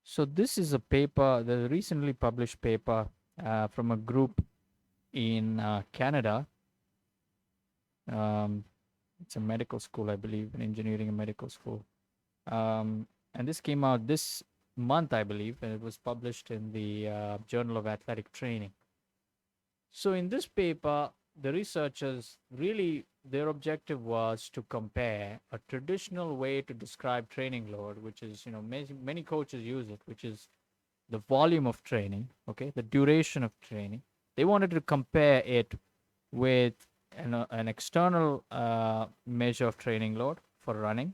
So this is a paper, the recently published paper from a group in Canada. Um, it's a medical school, I believe, an engineering and medical school. And this came out this month, I believe, and it was published in the Journal of Athletic Training. So in this paper, the researchers really, their objective was to compare a traditional way to describe training load, which is, many coaches use it, which is the volume of training, okay, the duration of training. They wanted to compare it with an external measure of training load for running,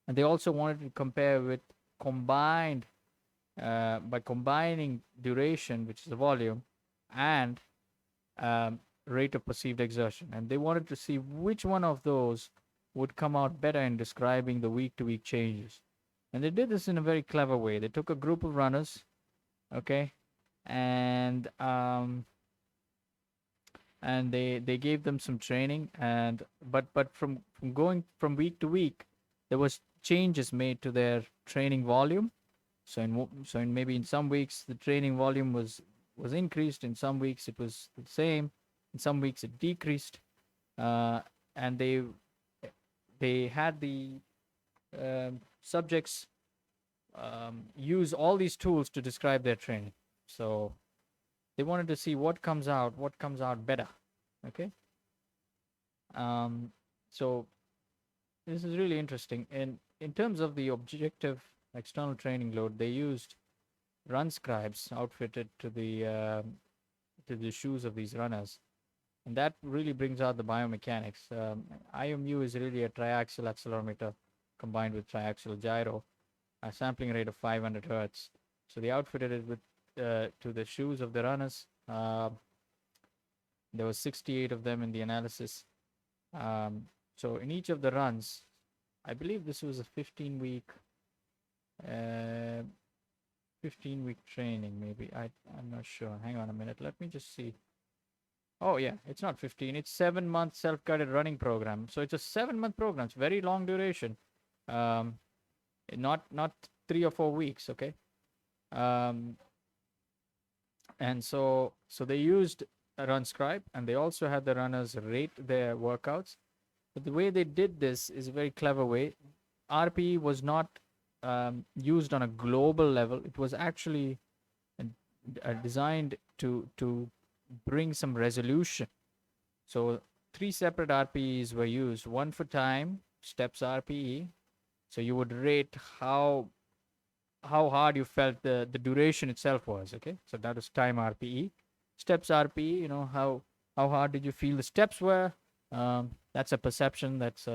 and they also wanted to compare with combined by combining duration, which is the volume, and rate of perceived exertion. And they wanted to see which one of those would come out better in describing the week to week changes. And they did this in a very clever way. They took a group of runners, okay, and they gave them some training, and but from going from week to week, there was changes made to their training volume. So in maybe in some weeks the training volume was increased, in some weeks it was the same, in some weeks it decreased, uh, and they had the subjects use all these tools to describe their training. So they wanted to see what comes out better. Okay. So this is really interesting. And in terms of the objective external training load, they used run scribes outfitted to the shoes of these runners, and that really brings out the biomechanics. IMU is really a triaxial accelerometer combined with triaxial gyro, a sampling rate of 500 hertz. So they outfitted it with to the shoes of the runners. There were 68 of them in the analysis. So in each of the runs, I believe this was a uh, 15-week training. Maybe I'm not sure. Hang on a minute. Let me just see. Oh yeah, it's not 15. It's 7 month self-guided running program. So it's a 7 month program. It's very long duration. Um, not 3 or 4 weeks. Okay. Um, and so they used a run scribe, and they also had the runners rate their workouts. But the way they did this is a very clever way. RPE was not used on a global level. It was actually designed to bring some resolution. So three separate RPEs were used: one for time, steps RPE. So you would rate how hard you felt the duration itself was. Okay, so that is time RPE. Steps RPE, how hard did you feel the steps were. That's a perception. That's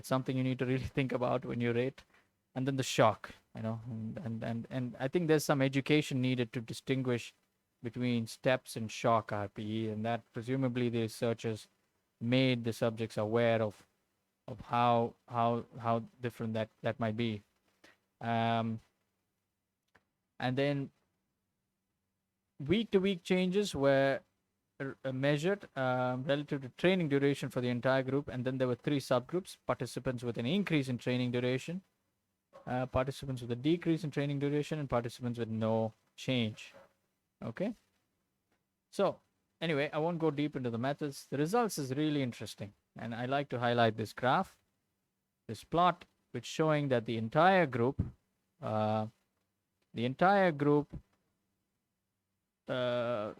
something you need to really think about when you rate. And then the shock, and I think there's some education needed to distinguish between steps and shock RPE, and that presumably the researchers made the subjects aware of how different that might be. um, and then week to week changes were measured relative to training duration for the entire group. And then there were three subgroups: participants with an increase in training duration, participants with a decrease in training duration, and participants with no change. Okay. So anyway, I won't go deep into the methods. The results is really interesting, and I like to highlight this graph, this plot, which showing that uh, the entire group, the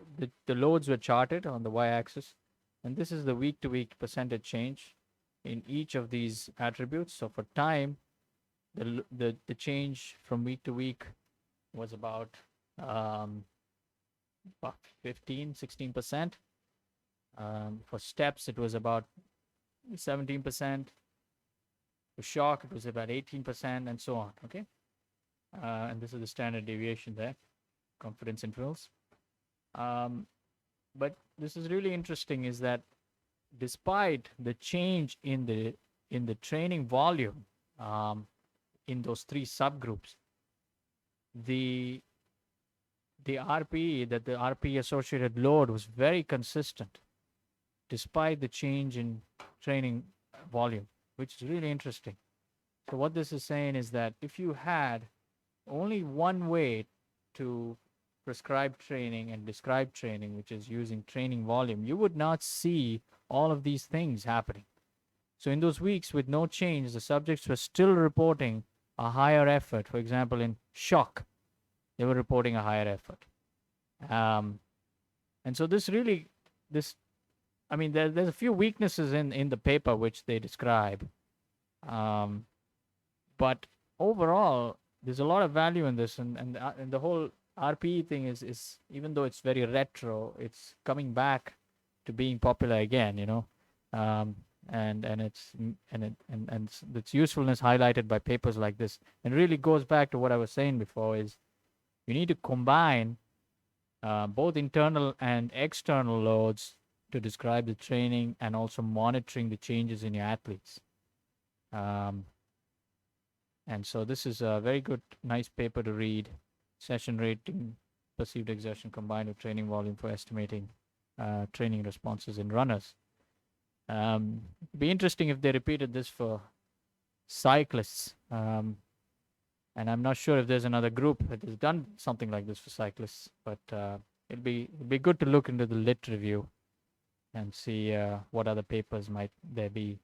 loads were charted on the y-axis, and this is the week-to-week percentage change in each of these attributes. So for time, the change from week to week was um, about 15, 16%. For steps, it was about 17%. For shock, it was about 18%, and so on. Okay, and this is the standard deviation there, confidence intervals. Um, but this is really interesting, is that despite the change in the training volume um, in those three subgroups, the the RPE associated load was very consistent despite the change in training volume, which is really interesting. So what this is saying is that if you had only one way to prescribe training and describe training, which is using training volume, you would not see all of these things happening. So, in those weeks with no change, the subjects were still reporting a higher effort. For example, in shock, they were reporting a higher effort. Um, and so, this, I mean, there's a few weaknesses in the paper which they describe. Um, but overall, there's a lot of value in this, and the whole RPE thing is even though it's very retro, it's coming back to being popular again. Um, and its usefulness highlighted by papers like this, and really goes back to what I was saying before: is you need to combine both internal and external loads to describe the training and also monitoring the changes in your athletes. Um, and so this is a very good, nice paper to read. Session rating, perceived exertion combined with training volume for estimating training responses in runners. It'd be interesting if they repeated this for cyclists. And I'm not sure if there's another group that has done something like this for cyclists, but it'd be good to look into the lit review and see what other papers might there be